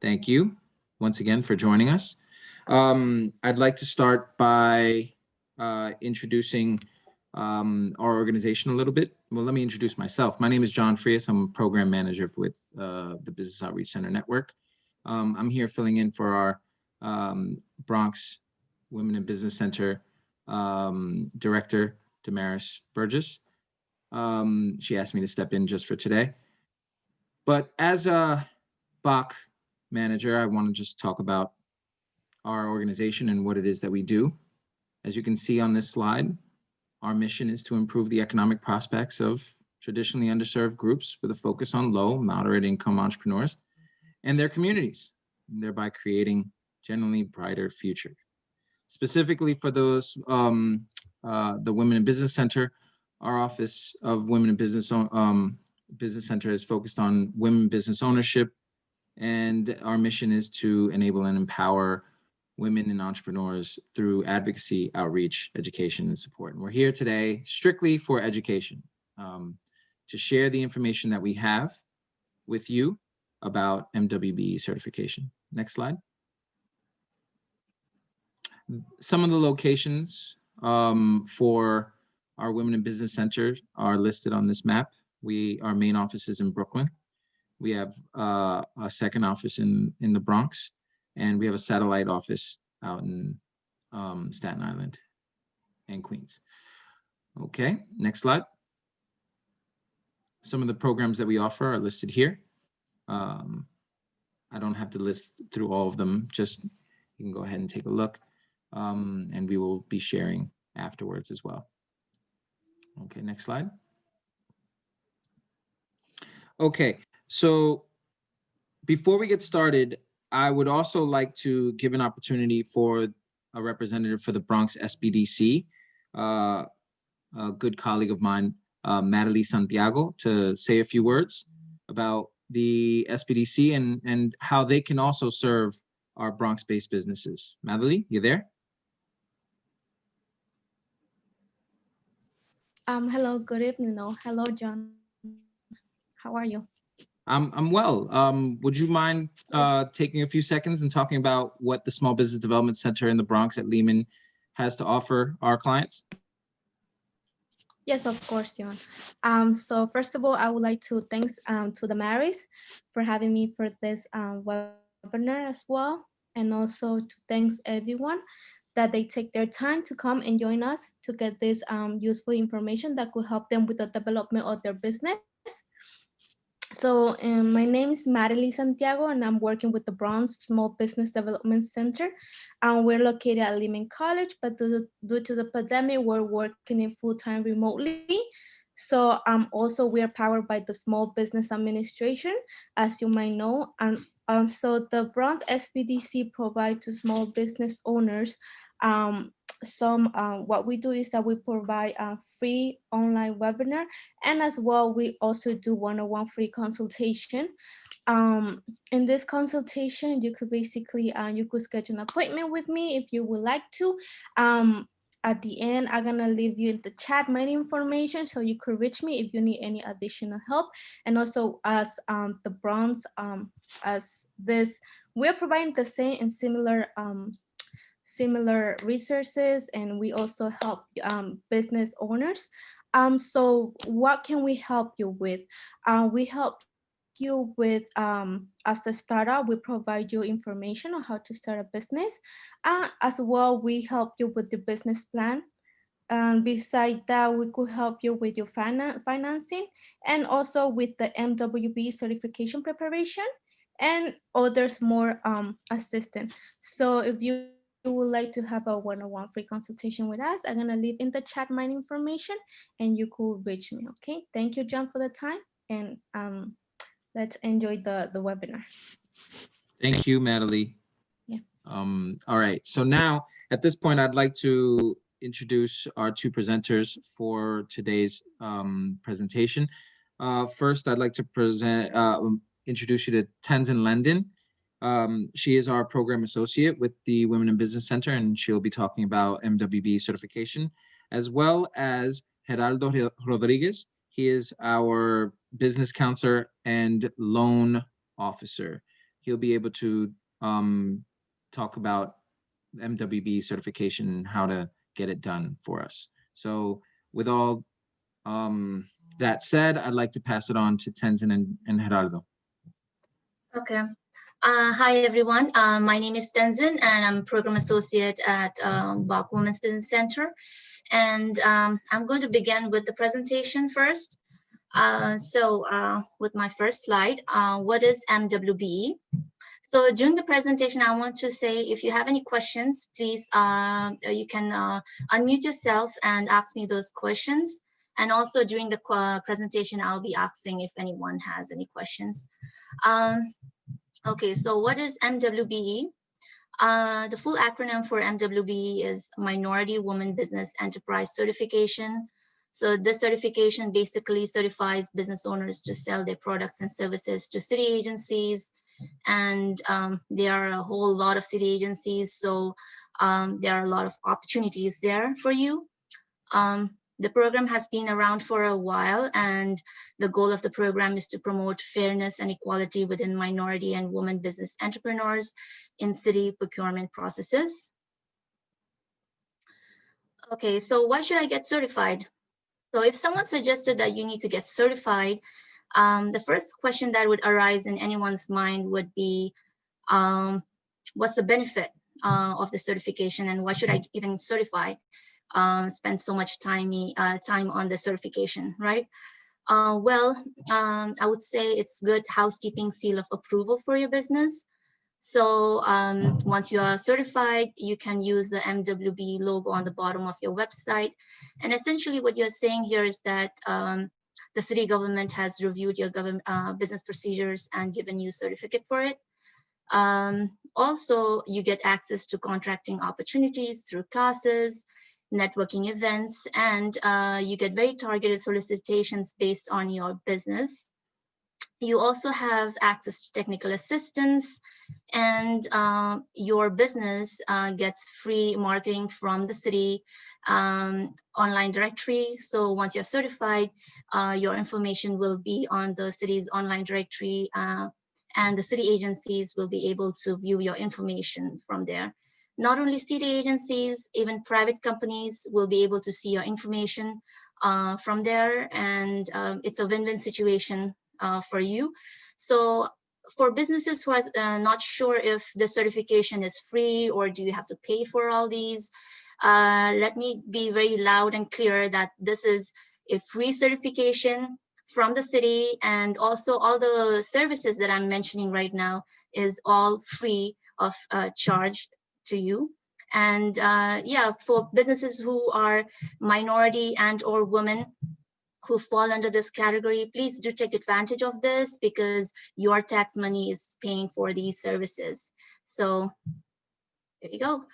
Thank you once again for joining us. I'd like to start by introducing our organization a little bit. Well, let me introduce myself. My name is John Frias. I'm a program manager with the Business Outreach Center Network. I'm here filling in for our Bronx Women in Business Center Director, Damaris Burgess. She asked me to step in just for today. But as a BOC manager, I want to just talk about our organization and what it is that we do. As you can see on this slide, our mission is to improve the economic prospects of traditionally underserved groups with a focus on low, moderate income entrepreneurs and their communities, thereby creating generally brighter future. Specifically for those, the Women in Business Center, our Office of Women in Business Center is focused on women business ownership, and our mission is to enable and empower women and entrepreneurs through advocacy, outreach, education, and support. And we're here today strictly for education, to share the information that we have with you about MWBE certification. Next slide. Some of the locations for our Women in Business Center are listed on this map. Our main office is in Brooklyn. We have a second office in the Bronx, and we have a satellite office out in Staten Island and Queens. Okay, next slide. Some of the programs that we offer are listed here. I don't have to list through all of them, just you can go ahead and take a look, and we will be sharing afterwards as well. Okay, next slide. Okay, so before we get started, I would also like to give an opportunity for a representative for the Bronx SBDC, a good colleague of mine, Natalie Santiago, to say a few words about the SBDC and how they can also serve our Bronx-based businesses. Natalie, you there? Hello, good evening. Hello, John. How are you? I'm well. Would you mind taking a few seconds and talking about what the Small Business Development Center in the Bronx at Lehman has to offer our clients? Yes, of course, John. So first of all, I would like to thanks to the Marys for having me for this webinar as well, and also to thanks everyone that they take their time to come and join us to get this useful information that could help them with the development of their business. So my name is Marily Santiago, and I'm working with the Bronx Small Business Development Center. We're located at Lehman College, but due to the pandemic, we're working in full-time remotely. So also we are powered by the Small Business Administration, as you might know. And so the Bronx SBDC provide to small business owners what we do is that we provide a free online webinar, and as well we also do one-on-one free consultation. In this consultation, you could basically you could schedule an appointment with me if you would like to. At the end, I'm gonna leave you in the chat my information so you could reach me if you need any additional help. And also as the Bronx, as this, we're providing the same and similar resources, and we also help business owners. So what can we help you with? We help you with, as a startup, we provide you information on how to start a business. As well, we help you with the business plan. And beside that, we could help you with your financing, and also with the MWBE certification preparation, and others more assistance. So if you would like to have a one-on-one free consultation with us, I'm gonna leave in the chat my information, and you could reach me. Okay, thank you, John, for the time, and let's enjoy the webinar. Thank you, Natalie. Yeah. All right, so now at this point, I'd like to introduce our two presenters for today's presentation. First, I'd like to introduce you to Tenzin Lendon. She is our program associate with the Women in Business Center, and she'll be talking about MWBE certification, as well as Geraldo Rodriguez. He is our business counselor and loan officer. he'll be able to talk about MWBE certification and how to get it done for us. So with all that said, I'd like to pass it on to Tenzin and Gerardo. Okay. Hi, everyone. My name is Tenzin, and I'm Program Associate at BOC Women's Business Center. And I'm going to begin with the presentation first. With my first slide, what is MWBE? So during the presentation, I want to say, if you have any questions, please, you can unmute yourself and ask me those questions. And also during the presentation, I'll be asking if anyone has any questions. Okay, so what is MWBE? The full acronym for MWBE is Minority Woman Business Enterprise Certification. So this certification basically certifies business owners to sell their products and services to city agencies. And there are a whole lot of city agencies, so there are a lot of opportunities there for you. The program has been around for a while, and the goal of the program is to promote fairness and equality within minority and women business entrepreneurs in city procurement processes. Okay, so why should I get certified? So if someone suggested that you need to get certified, the first question that would arise in anyone's mind would be, what's the benefit of the certification, and why should I even certify? Spend so much time on the certification, right? I would say it's good housekeeping seal of approval for your business. So once you are certified, you can use the MWBE logo on the bottom of your website. And essentially what you're saying here is that the city government has reviewed your business procedures and given you a certificate for it. Also, you get access to contracting opportunities through classes, networking events, and you get very targeted solicitations based on your business. You also have access to technical assistance, and your business gets free marketing from the city online directory. So once you're certified, your information will be on the city's online directory, and the city agencies will be able to view your information from there. Not only city agencies, even private companies will be able to see your information from there, and it's a win-win situation for you. So for businesses who are not sure if the certification is free or do you have to pay for all these, let me be very loud and clear that this is a free certification from the city, and also all the services that I'm mentioning right now is all free of charge to you. And yeah, for businesses who are minority and or women who fall under this category, please do take advantage of this, because your tax money is paying for these services. So there you go.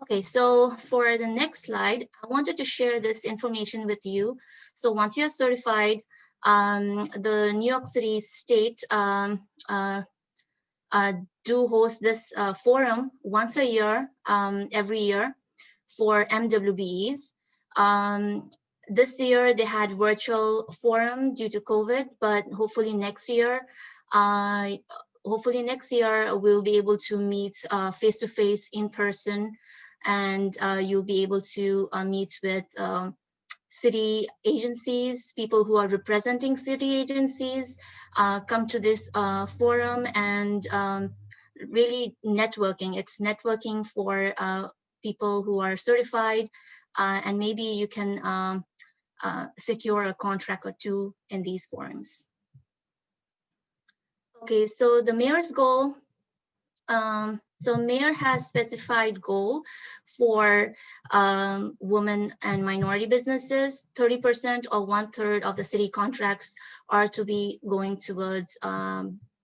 Okay, so for the next slide, I wanted to share this information with you. So once you're certified, the New York City State do host this forum once a year, every year, for MWBEs. This year they had virtual forum due to COVID, but hopefully next year we'll be able to meet face-to-face in person, and you'll be able to meet with city agencies, people who are representing city agencies, come to this forum, and really networking. It's networking for people who are certified, and maybe you can secure a contract or two in these forums. Okay, so the mayor's goal. So mayor has specified goal for women and minority businesses. 30% or 1/3 of the city contracts are to be going towards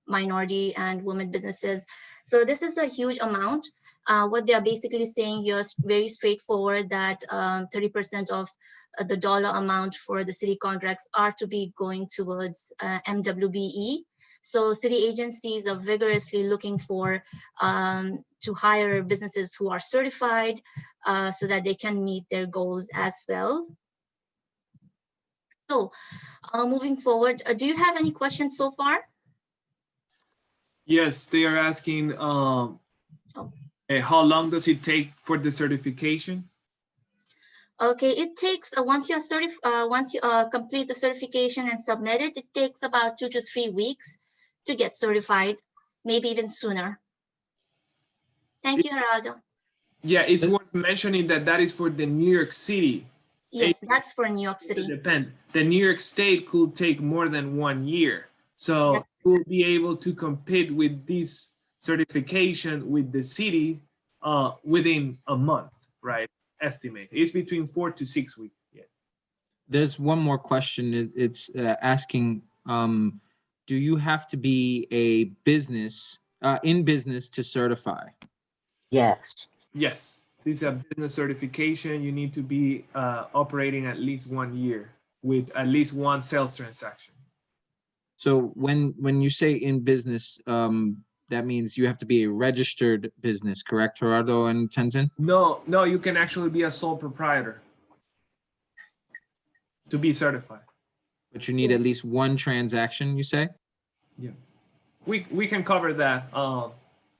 minority and women businesses. So this is a huge amount. What they are basically saying here is very straightforward, that 30% of the dollar amount for the city contracts are to be going towards MWBE. So city agencies are vigorously looking for to hire businesses who are certified so that they can meet their goals as well. So moving forward, do you have any questions so far? Yes, they are asking Oh. how long does it take for the certification? Okay, it takes once you complete the certification and submit it, it takes about 2 to 3 weeks to get certified, maybe even sooner. Thank you, Geraldo. Yeah, it's worth mentioning that that is for the New York City. Yes, that's for New York City. Depend. The New York State could take more than 1 year. So we'll be able to compete with this certification with the city within a month, right? Estimate. It's between 4 to 6 weeks. Yeah. There's one more question. It's asking, do you have to be a business, in business to certify? Yes. Yes. This is a business certification. You need to be operating at least 1 year with at least one sales transaction. So when you say in business, that means you have to be a registered business, correct, Gerardo and Tenzin? No, you can actually be a sole proprietor to be certified. But you need at least one transaction, you say? Yeah. We can cover that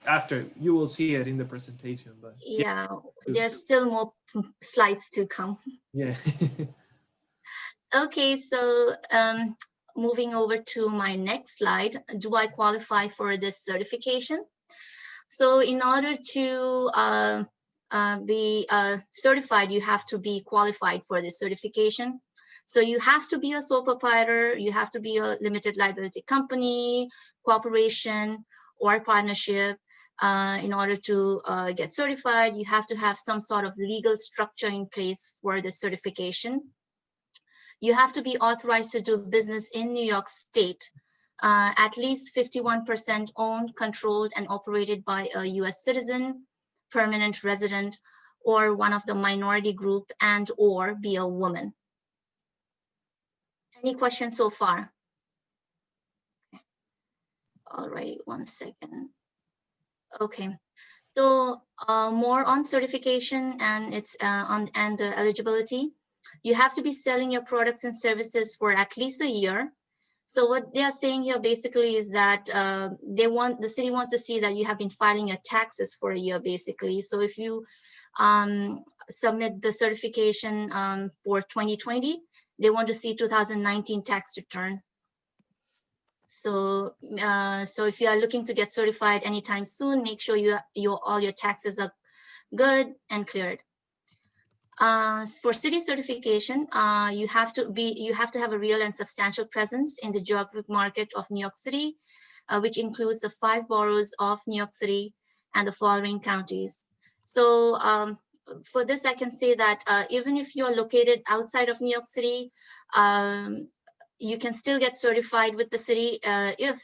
after. You will see it in the presentation, but yeah, there's still more slides to come. Yeah. Okay, so moving over to my next slide, do I qualify for this certification? So in order to be certified, you have to be qualified for this certification. So you have to be a sole proprietor, you have to be a limited liability company, corporation, or partnership. In order to get certified, you have to have some sort of legal structure in place for the certification. You have to be authorized to do business in New York State, at least 51% owned, controlled, and operated by a US citizen, permanent resident, or one of the minority group, and or be a woman. Any questions so far? Okay. All right, 1 second. Okay, so more on certification and its and the eligibility. You have to be selling your products and services for at least a year. So what they are saying here basically is that the city wants to see that you have been filing your taxes for a year, basically. So if you submit the certification for 2020, they want to see 2019 tax return. So so if you are looking to get certified anytime soon, make sure all your taxes are good and cleared. For city certification, you have to have a real and substantial presence in the geographic market of New York City, which includes the 5 boroughs of New York City and the following counties. So for this, I can say that even if you're located outside of New York City, you can still get certified with the city if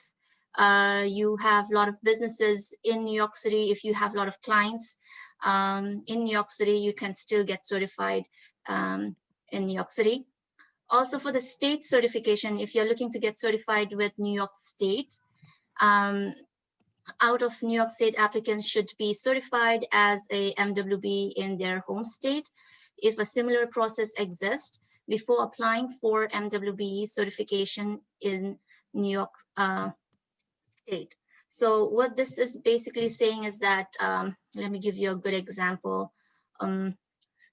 you have a lot of businesses in New York City, if you have a lot of clients in New York City, you can still get certified in New York City. Also for the state certification, if you're looking to get certified with New York State, out of New York State, applicants should be certified as a MWBE in their home state. If a similar process exists, before applying for MWBE certification in New York State. So what this is basically saying is that, let me give you a good example.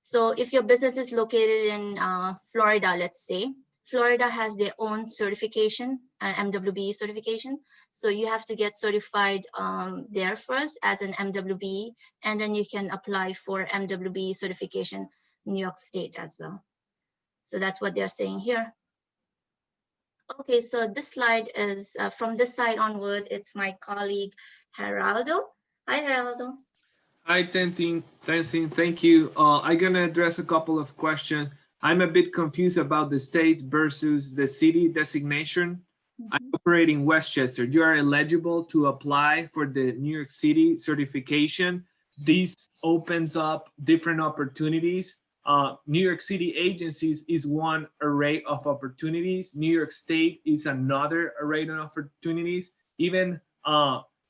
So if your business is located in Florida, let's say, Florida has their own certification, MWBE certification. So you have to get certified there first as an MWBE, and then you can apply for MWBE certification in New York State as well. So that's what they're saying here. Okay, so this slide is from this side onward, it's my colleague, Geraldo. Hi, Geraldo. Hi, Tenzin. Thank you. I'm going to address a couple of questions. I'm a bit confused about the state versus the city designation. I operate in Westchester. You are eligible to apply for the New York City certification. This opens up different opportunities. New York City agencies is one array of opportunities. New York State is another array of opportunities. Even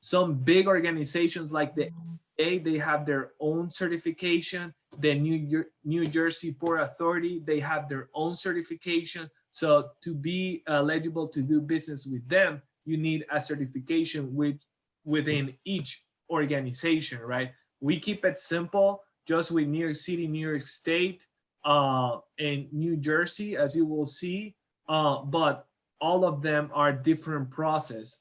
some big organizations like the they have their own certification. The New Jersey Port Authority, they have their own certification. So to be eligible to do business with them, you need a certification which within each organization, right? We keep it simple, just with New York City, New York State, and New Jersey, as you will see, but all of them are different process.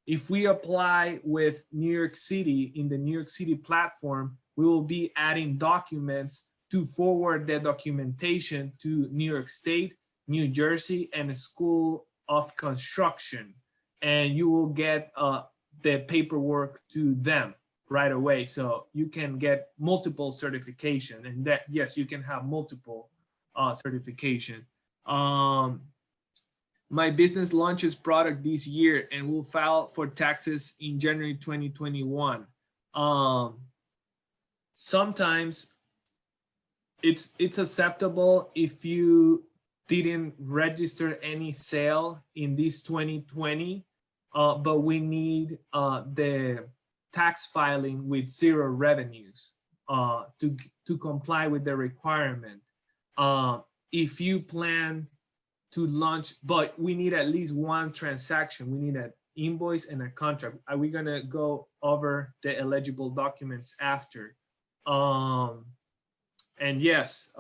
If we apply with New York City in the New York City platform, we will be adding documents to forward the documentation to New York State, New Jersey, and the School of Construction. And you will get the paperwork to them right away. So you can get multiple certification, and that, yes, you can have multiple certification. My business launches product this year and will file for taxes in January 2021. Sometimes it's acceptable if you didn't register any sale in this 2020, but we need the tax filing with 0 revenues to comply with the requirement. If you plan to launch, but we need at least 1 transaction. We need an invoice and a contract. Are we gonna go over the eligible documents after? And yes,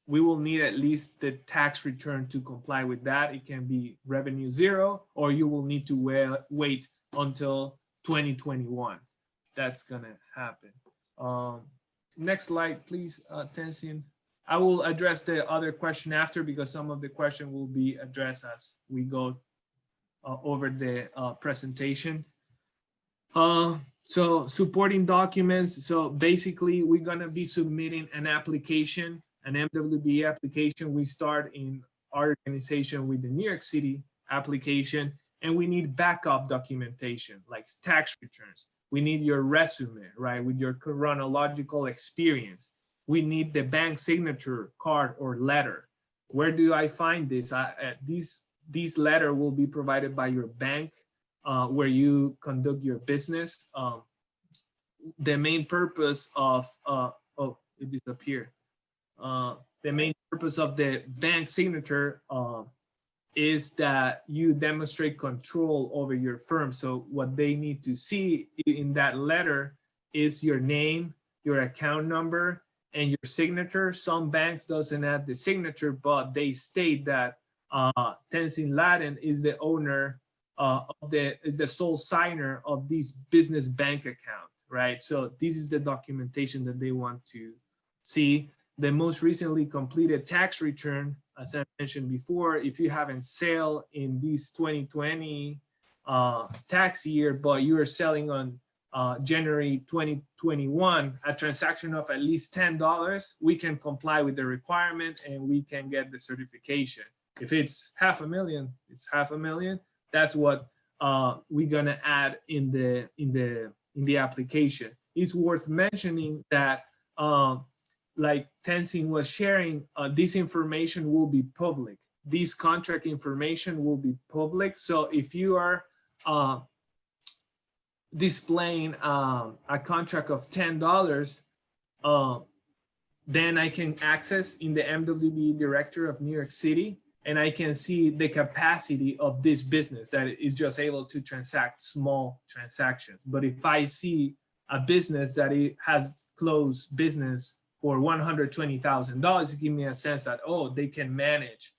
we will need at least the tax return to comply with that. It can be revenue 0, or you will need to wait until 2021. That's gonna happen. Next slide, please, Tenzin. I will address the other question after, because some of the question will be addressed as we go over the presentation. So supporting documents. So basically, we're gonna be submitting an application, an MWBE application. We start in our organization with the New York City application, and we need backup documentation like tax returns. We need your resume, right, with your chronological experience. We need the bank signature card or letter. Where do I find this? These letter will be provided by your bank where you conduct your business. The main purpose of, oh, it disappeared. The main purpose of the bank signature is that you demonstrate control over your firm. So what they need to see in that letter is your name, your account number, and your signature. Some banks doesn't have the signature, but they state that Tenzin Laden is the owner is the sole signer of this business bank account, right? So this is the documentation that they want to see. The most recently completed tax return, as I mentioned before, if you haven't sold in this 2020 tax year, but you are selling on January 2021, a transaction of at least $10, we can comply with the requirement and we can get the certification. If it's $500,000, it's $500,000. That's what we're gonna add in the application. It's worth mentioning that like Tenzin was sharing, this information will be public. This contract information will be public. So if you are displaying a contract of $10, then I can access in the MWBE Director of New York City, and I can see the capacity of this business that is just able to transact small transactions. But if I see a business that it has closed business for $120,000, give me a sense that, oh, they can manage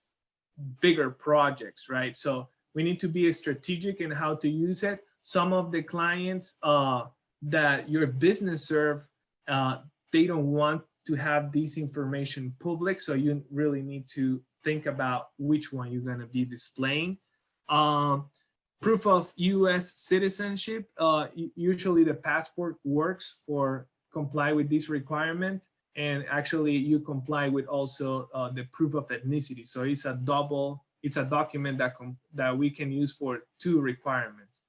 bigger projects, right? So we need to be strategic in how to use it. Some of the clients that your business serve, they don't want to have this information public. So you really need to think about which one you're gonna be displaying. Proof of US citizenship, usually the passport works for comply with this requirement. And actually you comply with also the proof of ethnicity. So it's a document that we can use for 2 requirements.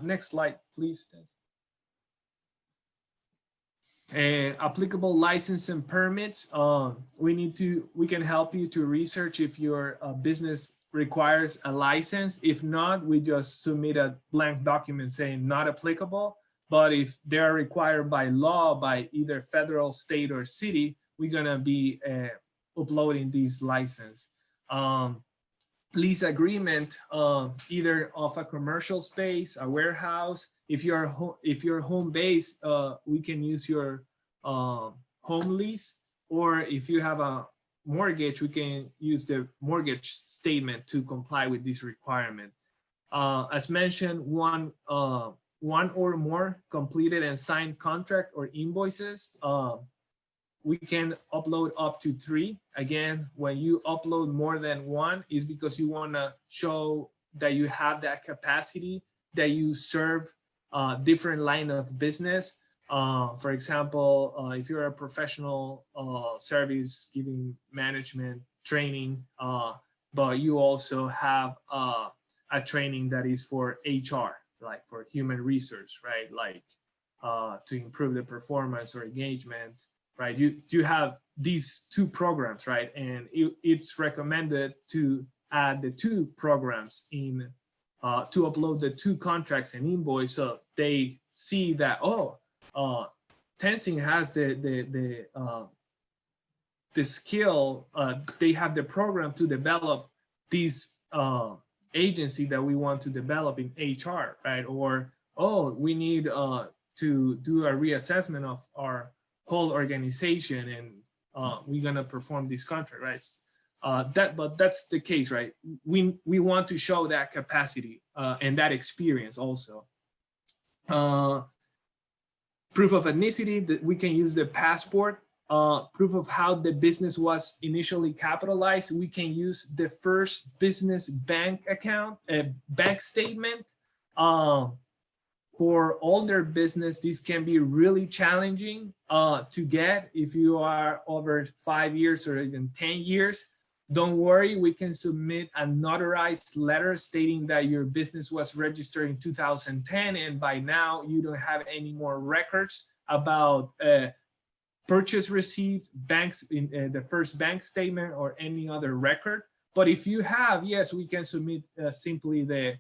Next slide, please. Applicable license and permits. We can help you to research if your business requires a license. If not, we just submit a blank document saying not applicable. But if they are required by law, by either federal, state, or city, we're gonna be uploading these license. lease agreement, either of a commercial space, a warehouse. If you're home based, we can use your home lease, or if you have a mortgage, we can use the mortgage statement to comply with this requirement. As mentioned, one or more completed and signed contract or invoices. We can upload up to 3. Again, when you upload more than 1, is because you want to show that you have that capacity, that you serve different line of business. For example, if you're a professional service giving management training, but you also have a training that is for HR, like for human resource, right? Like to improve the performance or engagement, right? You have these 2 programs, right? And it's recommended to add the 2 programs in, to upload the 2 contracts and invoice, so they see that, oh, Tenzing has the skill, they have the program to develop this agency that we want to develop in HR, right? Or, oh, we need to do a reassessment of our whole organization, and we're gonna perform this contract, right? But that's the case, right? We want to show that capacity and that experience also. Proof of ethnicity, that we can use the passport. Proof of how the business was initially capitalized, we can use the first business bank account, a bank statement. For older business, this can be really challenging to get if you are over 5 years or even 10 years. Don't worry, we can submit a notarized letter stating that your business was registered in 2010, and by now you don't have any more records about purchase receipt, banks in the first bank statement, or any other record. But if you have, yes, we can submit simply the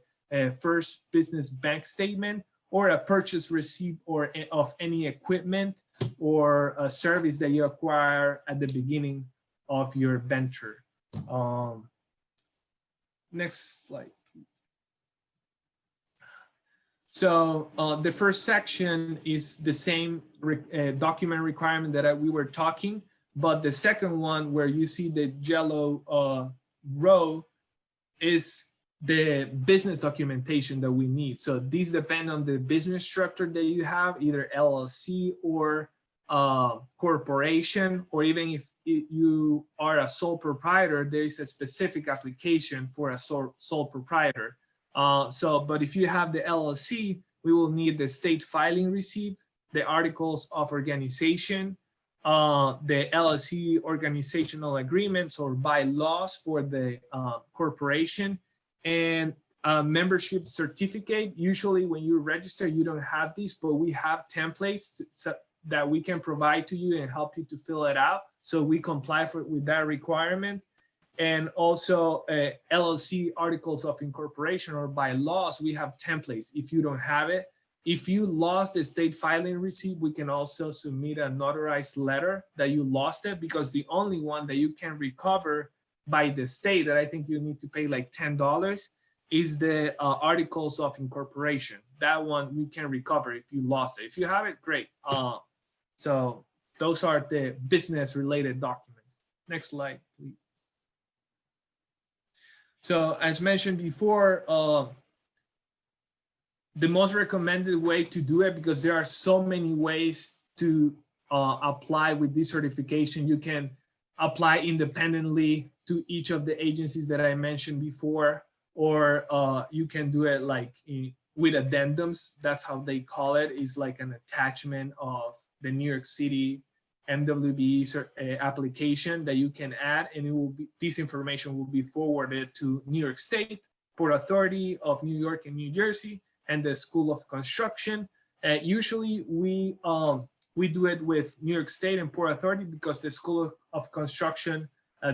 first business bank statement, or a purchase receipt or of any equipment or a service that you acquire at the beginning of your venture. Next slide. So the first section is the same document requirement that we were talking, but the second one, where you see the yellow row, is the business documentation that we need. So these depend on the business structure that you have, either LLC or corporation, or even if you are a sole proprietor, there is a specific application for a sole proprietor. But if you have the LLC, we will need the state filing receipt, the articles of organization, the LLC organizational agreements or bylaws for the corporation, and a membership certificate. Usually when you register, you don't have these, but we have templates that we can provide to you and help you to fill it out. So we comply with that requirement. And also LLC articles of incorporation or bylaws, we have templates if you don't have it. If you lost the state filing receipt, we can also submit a notarized letter that you lost it, because the only one that you can recover by the state, that I think you need to pay like $10, is the articles of incorporation. That one we can recover if you lost it. If you have it, great. So those are the business related documents. Next slide, please. So as mentioned before, the most recommended way to do it, because there are so many ways to apply with this certification. You can apply independently to each of the agencies that I mentioned before, or you can do it like with addendums. That's how they call it. It's like an attachment of the New York City MWBE application that you can add, and it will be, this information will be forwarded to New York State, Port Authority of New York and New Jersey, and the School of Construction. Usually we do it with New York State and Port Authority, because the School of Construction,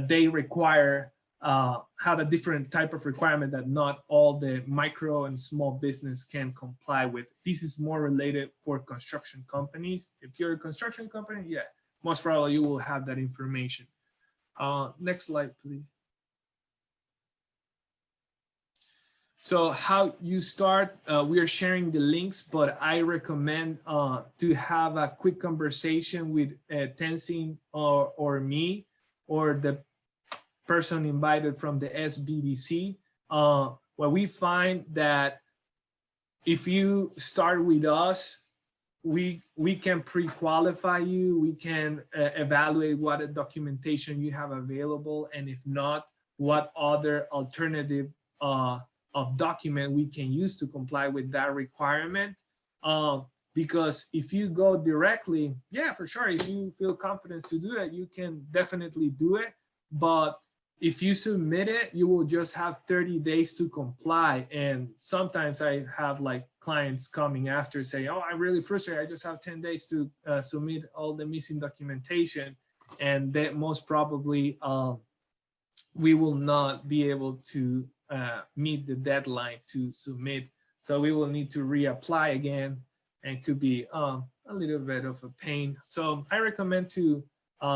they require, have a different type of requirement that not all the micro and small business can comply with. This is more related for construction companies. If you're a construction company, yeah, most probably you will have that information. Next slide, please. So how you start, we are sharing the links, but I recommend to have a quick conversation with Tenzin or me or the person invited from the SBDC. What we find that if you start with us, we can pre-qualify you, we can evaluate what documentation you have available, and if not, what other alternative of document we can use to comply with that requirement. Because if you go directly, yeah, for sure, if you feel confident to do it, you can definitely do it. But if you submit it, you will just have 30 days to comply. And sometimes I have like clients coming after say, oh, I'm really frustrated. I just have 10 days to submit all the missing documentation. And that most probably we will not be able to meet the deadline to submit. So we will need to reapply again, and could be a little bit of a pain. So I recommend to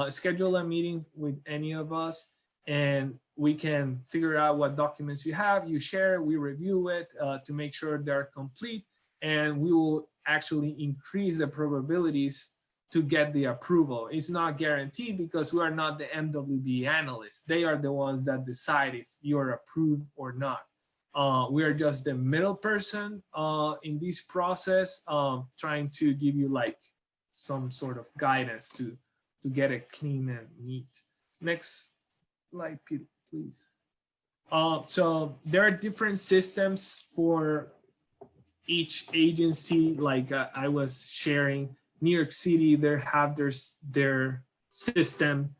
schedule a meeting with any of us, and we can figure out what documents you have, you share, we review it to make sure they're complete, and we will actually increase the probabilities to get the approval. It's not guaranteed because we are not the MWBE analysts. They are the ones that decide if you're approved or not. We are just the middle person in this process, trying to give you like some sort of guidance to get it clean and neat. Next slide, please. So there are different systems for each agency. Like I was sharing, New York City, they have their system.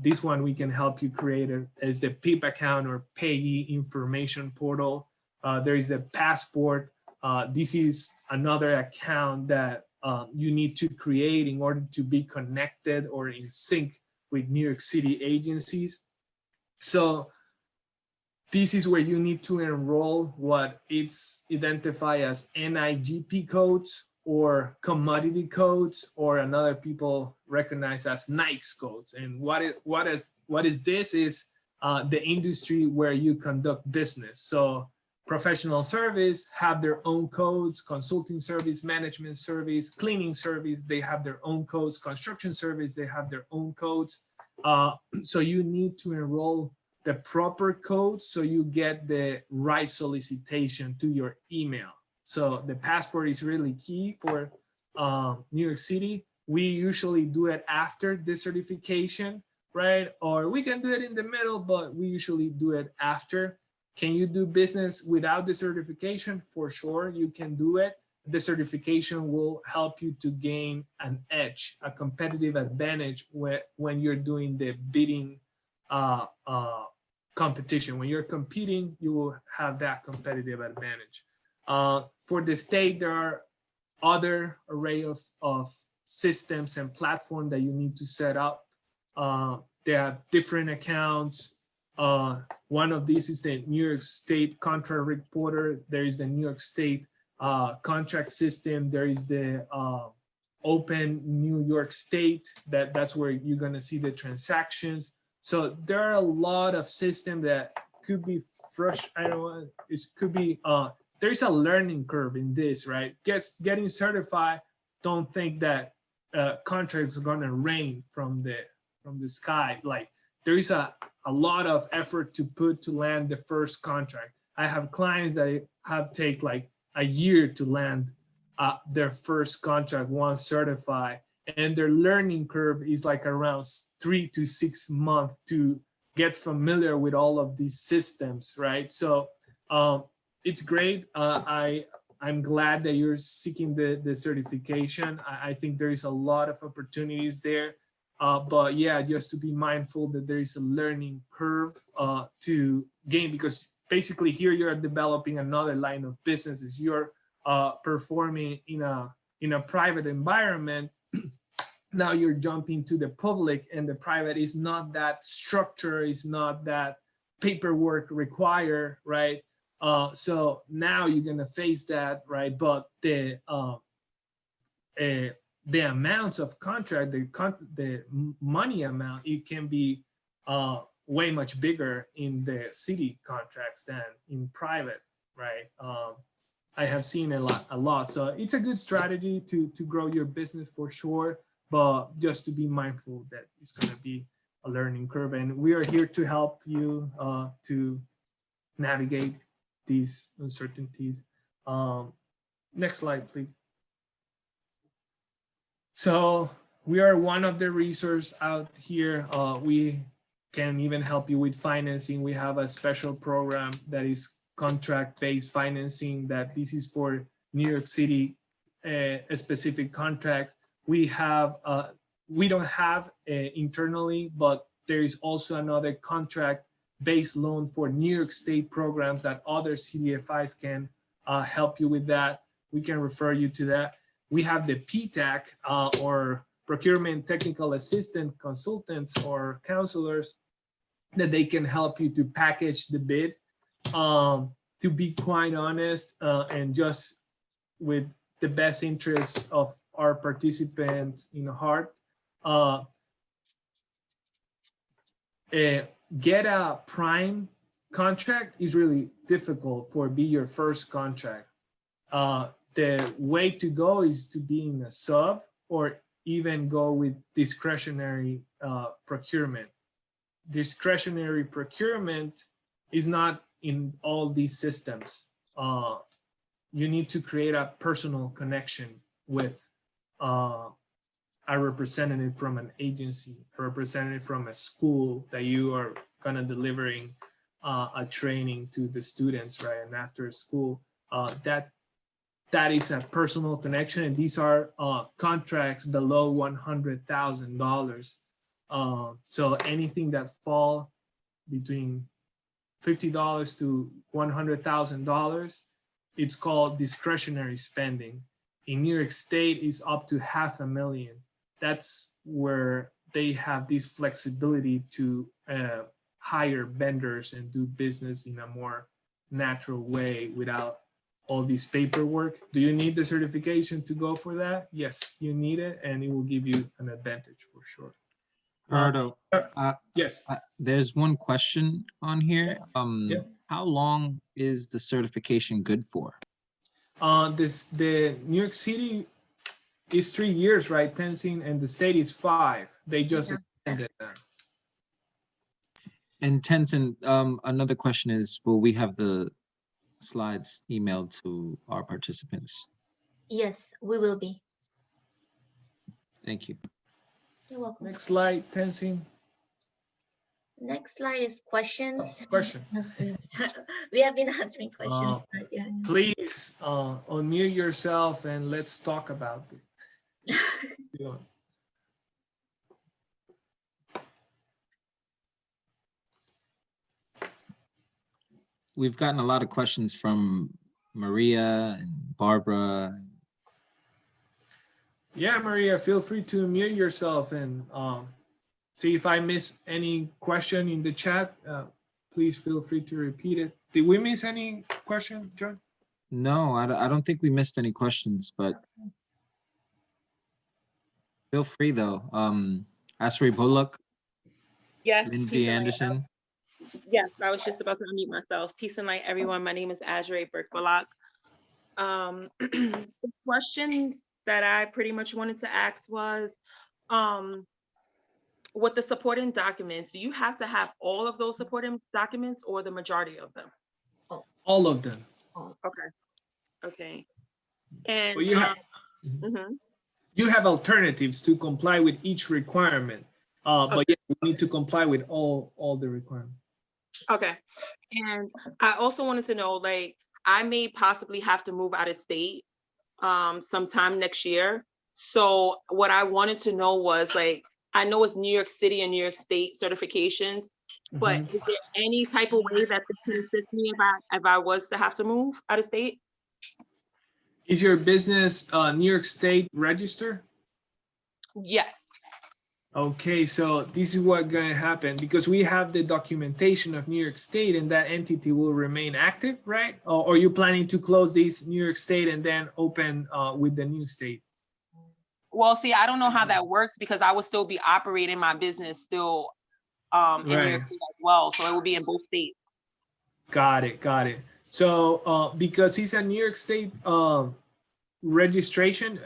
This one we can help you create as the PIP account or payee information portal. There is the passport. This is another account that you need to create in order to be connected or in sync with New York City agencies. So this is where you need to enroll what it's identified as NIGP codes or commodity codes, or another people recognize as NICE codes. And what is this is the industry where you conduct business. So professional service have their own codes, consulting service, management service, cleaning service, they have their own codes, construction service, they have their own codes. So you need to enroll the proper codes so you get the right solicitation to your email. So the passport is really key for New York City. We usually do it after the certification, right? Or we can do it in the middle, but we usually do it after. Can you do business without the certification? For sure, you can do it. The certification will help you to gain an edge, a competitive advantage when you're doing the bidding competition. When you're competing, you will have that competitive advantage. For the state, there are other array of systems and platforms that you need to set up. They have different accounts. One of these is the New York State Contract Reporter. There is the New York State contract system. There is the Open New York State. That's where you're gonna see the transactions. So there are a lot of systems that could be fresh. I don't know. It could be. There's a learning curve in this, right? Getting certified. Don't think that contracts are gonna rain from the sky. Like there is a lot of effort to put to land the first contract. I have clients that have taken like a year to land their first contract once certified, and their learning curve is like around 3 to 6 months to get familiar with all of these systems, right? So it's great. I'm glad that you're seeking the certification. I think there is a lot of opportunities there. But yeah, just to be mindful that there is a learning curve to gain, because basically here you're developing another line of businesses. You're performing in a private environment. Now you're jumping to the public, and the private is not that structure, is not that paperwork required, right? So now you're gonna face that, right? But the amounts of contract, the money amount, it can be way much bigger in the city contracts than in private. right? I have seen a lot. So it's a good strategy to grow your business for sure, but just to be mindful that it's going to be a learning curve, and we are here to help you to navigate these uncertainties. Next slide, please. So we are one of the resources out here. We can even help you with financing. We have a special program that is contract-based financing, that this is for New York City, a specific contract. We don't have internally, but there is also another contract-based loan for New York State programs that other CDFIs can help you with that. We can refer you to that. We have the PTAC or Procurement Technical Assistant Consultants or counselors that they can help you to package the bid. To be quite honest, and just with the best interest of our participants in heart, get a prime contract is really difficult for be your first contract. The way to go is to be in a sub or even go with discretionary procurement. Discretionary procurement is not in all these systems. You need to create a personal connection with a representative from an agency, a representative from a school that you are kind of delivering a training to the students, right? And after school, that is a personal connection, and these are contracts below $100,000. So anything that fall between $50 to $100,000, it's called discretionary spending. In New York State, is up to $500,000. That's where they have this flexibility to hire vendors and do business in a more natural way without all this paperwork. Do you need the certification to go for that? Yes, you need it, and it will give you an advantage for sure. Gerardo, Yes. there's one question on here. Yeah. How long is the certification good for? The New York City is 3 years, right, Tenzin, and the state is 5. They just extended that. And Tenzin, another question is, will we have the slides emailed to our participants? Yes, we will be. Thank you. You're welcome. Next slide, Tenzin. Next slide is questions. Question. We have been answering questions. Please unmute yourself and let's talk about it. We've gotten a lot of questions from Maria and Barbara. Yeah, Maria, feel free to unmute yourself and see if I miss any question in the chat. Please feel free to repeat it. Did we miss any question, John? No, I don't think we missed any questions, but feel free though. Asri Bullock, Yes. Lindsay Anderson. Yes, I was just about to unmute myself. Peace and light, everyone. My name is Azrae Burke-Bullock. The questions that I pretty much wanted to ask was, with the supporting documents, do you have to have all of those supporting documents or the majority of them? All of them. Okay. Okay. And Well, you have, you have alternatives to comply with each requirement, but yeah, you need to comply with all the requirements. Okay. And I also wanted to know, like, I may possibly have to move out of state sometime next year. So what I wanted to know was, like, I know it's New York City and New York State certifications, but is there any type of way that this can assist me if I was to have to move out of state? Is your business New York State registered? Yes. Okay, so this is what's gonna happen, because we have the documentation of New York State and that entity will remain active, right? Or are you planning to close this New York State and then open with the new state? Well, see, I don't know how that works because I would still be operating my business still in New York State as well. So it will be in both states. Got it, got it. So because he's a New York State registration,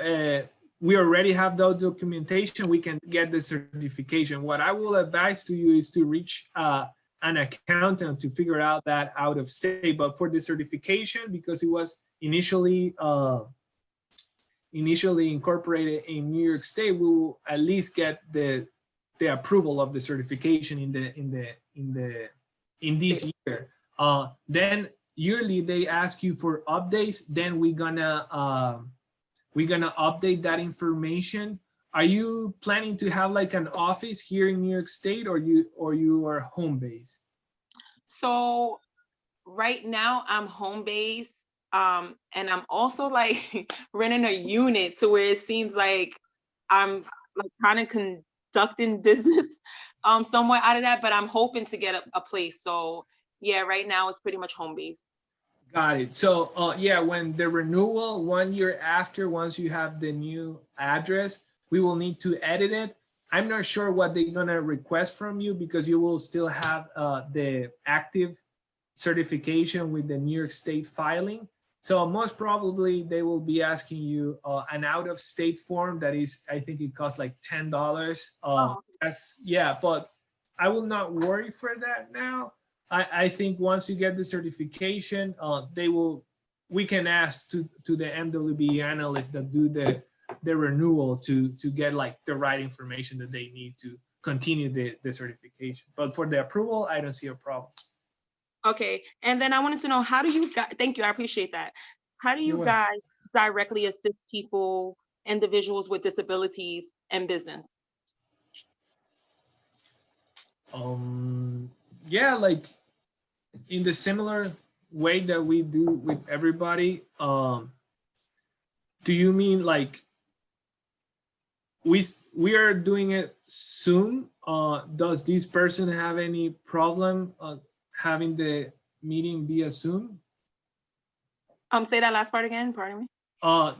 we already have those documentation. We can get the certification. What I will advise to you is to reach an accountant to figure out that out of state. But for the certification, because it was initially incorporated in New York State, we will at least get the approval of the certification in this year. Then yearly they ask you for updates. Then we're gonna update that information. Are you planning to have like an office here in New York State, or you are home based? So right now I'm home based, and I'm also like renting a unit to where it seems like I'm like kind of conducting business somewhere out of that, but I'm hoping to get a place. So yeah, right now it's pretty much home based. Got it. So yeah, when the renewal 1 year after, once you have the new address, we will need to edit it. I'm not sure what they're gonna request from you, because you will still have the active certification with the New York State filing. So most probably they will be asking you an out of state form that is, I think it costs like $10. That's, yeah, but I will not worry for that now. I think once you get the certification, we can ask to the MWBE analysts that do the renewal to get like the right information that they need to continue the certification. But for the approval, I don't see a problem. Okay, and then I wanted to know, how do you guys, thank you, I appreciate that. How do you guys directly assist people, individuals with disabilities and business? Yeah, like in the similar way that we do with everybody. Do you mean like we are doing it soon? Does this person have any problem having the meeting via Zoom? Say that last part again, pardon me.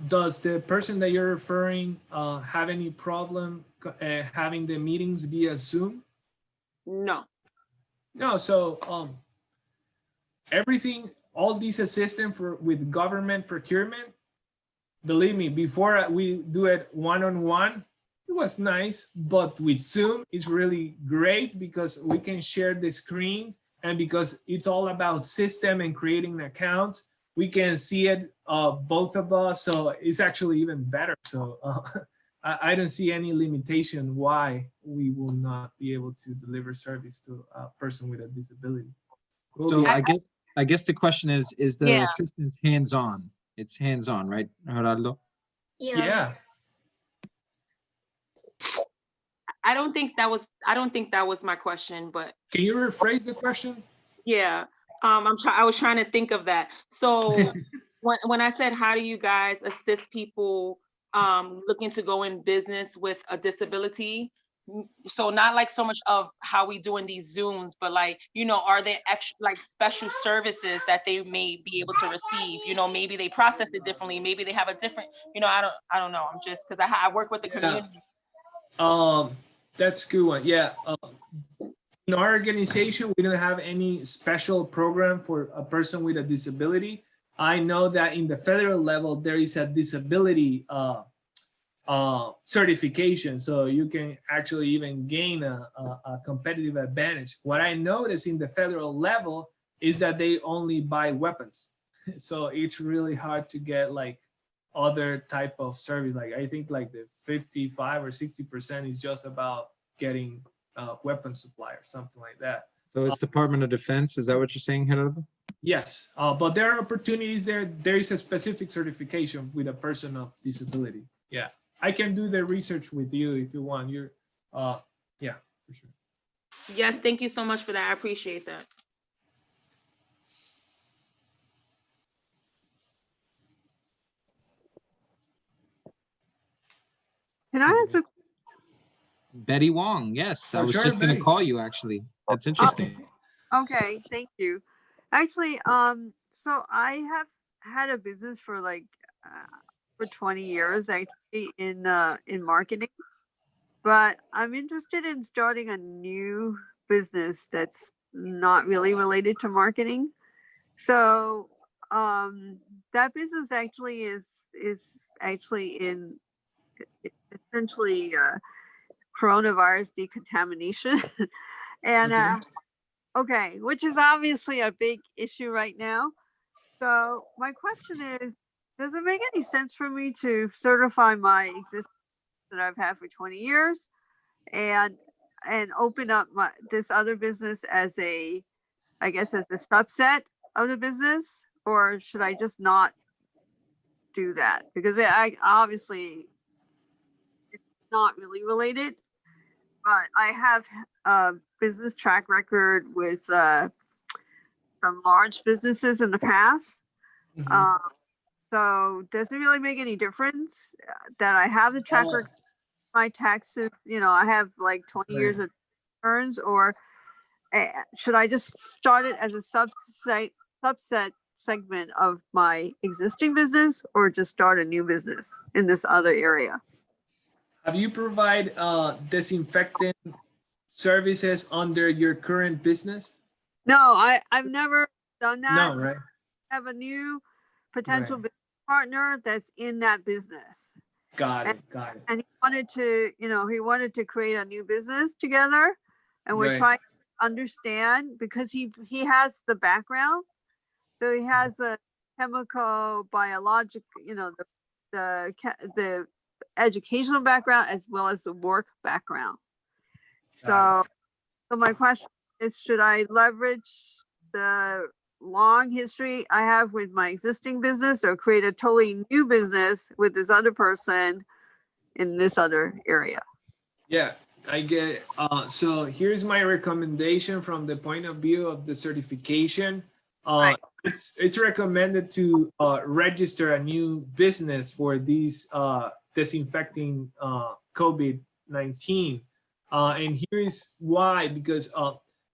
Does the person that you're referring have any problem having the meetings via Zoom? No. No, so everything, all these assistance with government procurement, believe me, before we do it one-on-one, it was nice, but with Zoom, it's really great because we can share the screens, and because it's all about system and creating an account, we can see it, both of us, so it's actually even better. So I don't see any limitation why we will not be able to deliver service to a person with a disability. So I guess the question is the Yeah. assistance hands-on? It's hands-on, right, Gerardo? Yeah. I don't think that was my question, but Can you rephrase the question? yeah. I was trying to think of that. So when I said, how do you guys assist people looking to go in business with a disability? So not like so much of how we do in these Zooms, but like, are there extra like special services that they may be able to receive? Maybe they process it differently. Maybe they have a different, I don't know. I'm just, because I work with the community. That's a good one. Yeah. In our organization, we don't have any special program for a person with a disability. I know that in the federal level, there is a disability certification, so you can actually even gain a competitive advantage. What I noticed in the federal level is that they only buy weapons. So it's really hard to get like other type of service. Like I think like the 55 or 60% is just about getting weapon supply or something like that. So it's Department of Defense. Is that what you're saying, Gerardo? Yes, but there are opportunities there. There is a specific certification with a person of disability. Yeah, I can do the research with you if you want. Yeah, for sure. Yes, thank you so much for that. I appreciate that. Can I ask a Betty Wong, yes. I was sure, just going to Betty. call you, actually. That's interesting. Okay, thank you. Actually, so I have had a business for like for 20 years actually in marketing, but I'm interested in starting a new business that's not really related to marketing. So that business actually is actually in essentially coronavirus decontamination. And okay, which is obviously a big issue right now. So my question is, does it make any sense for me to certify my existing that I've had for 20 years and open up this other business as a, I guess, as the subset of the business, or should I just not do that? Because I obviously it's not really related, but I have a business track record with some large businesses in the past. Mhm. So does it really make any difference that I have the track record? My taxes, I have like 20 years of returns, or should I just start it as a subset segment of my existing business, or just start a new business in this other area? Have you provide disinfectant services under your current business? No, I've never done that. No, right? I have a new potential Right. business partner that's in that business. Got it. Got it. And he wanted to create a new business together, and we're Right. trying to understand, because he has the background, so he has a chemical, biologic, the educational background as well as the work background. So my question is, should I leverage the long history I have with my existing business, or create a totally new business with this other person in this other area? Yeah, I get it. So here's my recommendation from the point of view of the certification. Right. It's recommended to register a new business for these disinfecting COVID-19. And here's why, because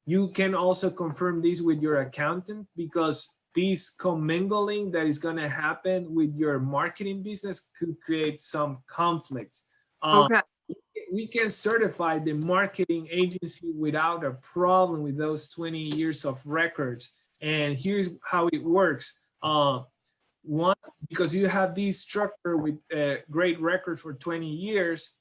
you can also confirm this with your accountant, because this commingling that is going to happen with your marketing business could create some conflicts. Okay. We can certify the marketing agency without a problem with those 20 years of records. And here's how it works. One, because you have this structure with a great record for 20 years,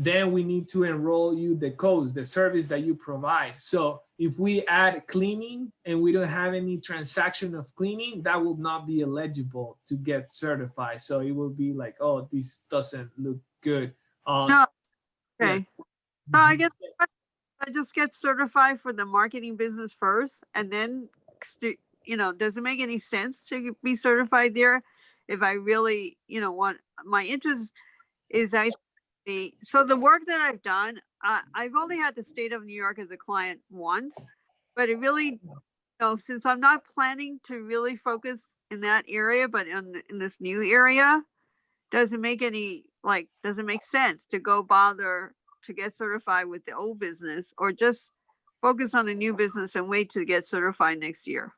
then we need to enroll you the codes, the service that you provide. So if we add cleaning and we don't have any transaction of cleaning, that will not be eligible to get certified. So it will be like, oh, this doesn't look good. No. Okay. Yeah. So I guess I just get certified for the marketing business first, and then, does it make any sense to be certified there if I really, want? My interest is actually, so the work that I've done, I've only had the state of New York as a client once, but it really, since I'm not planning to really focus in that area, but in this new area, does it make sense to go bother to get certified with the old business, or just focus on a new business and wait to get certified next year?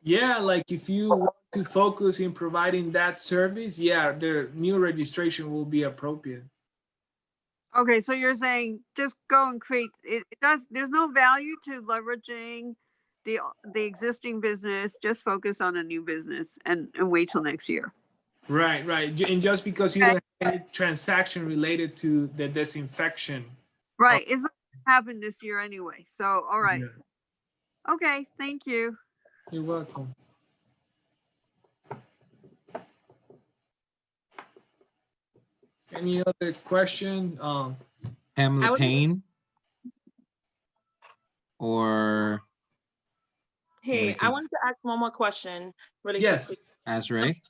Yeah, like if you want to focus in providing that service, yeah, the new registration will be appropriate. Okay, so you're saying just go and create it. There's no value to leveraging the existing business. Just focus on a new business and wait till next year. Right. And just because you don't have any transaction related to the disinfection. Right. It's not going to happen this year anyway. So, all right. Yeah. Okay. Thank you. You're welcome. Any other question? Pamela Payne? Or? Hey, I wanted to ask one more question really quickly. Azrae?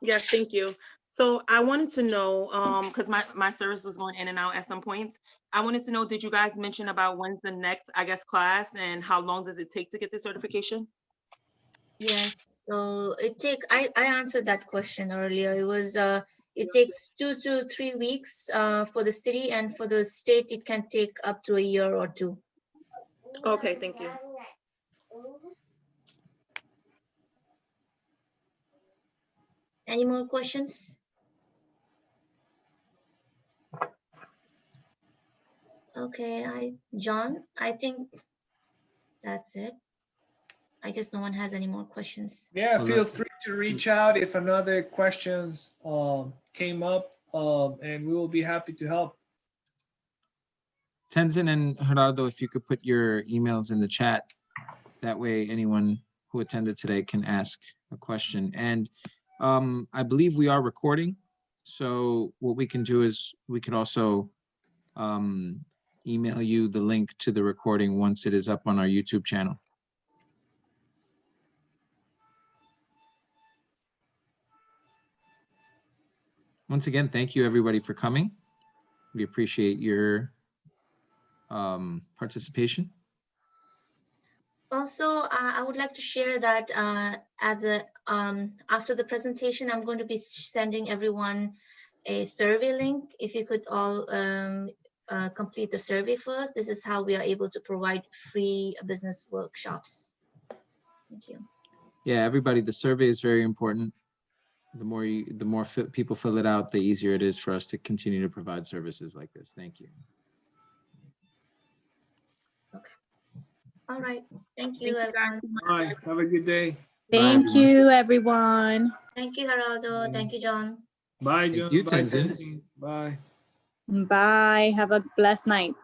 Yes, thank you. So I wanted to know, because my service was going in and out at some points. I wanted to know, did you guys mention about when's the next, I guess, class, and how long does it take to get the certification? Yes, so I answered that question earlier. It was it takes 2 to 3 weeks for the city, and for the state it can take up to a year or two. Okay, thank you. Any more questions? Okay, John, I think that's it. I guess no one has any more questions. Yeah, Well, feel look- free to reach out if another questions came up, and we will be happy to help. Tenzin and Gerardo, if you could put your emails in the chat, that way anyone who attended today can ask a question. And I believe we are recording. So what we can do is we could also email you the link to the recording once it is up on our YouTube channel. Once again, thank you everybody for coming. We appreciate your participation. Also, I would like to share that after the presentation, I'm going to be sending everyone a survey link. If you could all complete the survey first, this is how we are able to provide free business workshops. Thank you. Yeah, everybody, the survey is very important. The more people fill it out, the easier it is for us to continue to provide services like this. Thank you. All right. Thank you, Thank you guys everyone. so much. All right, have a good day. Bye, Thank everyone. you, everyone. Thank you, Geraldo. Thank you, John. Bye, Thank John. you, Bye, Tenzin. Tenzin. Bye. Bye. Have a blessed night.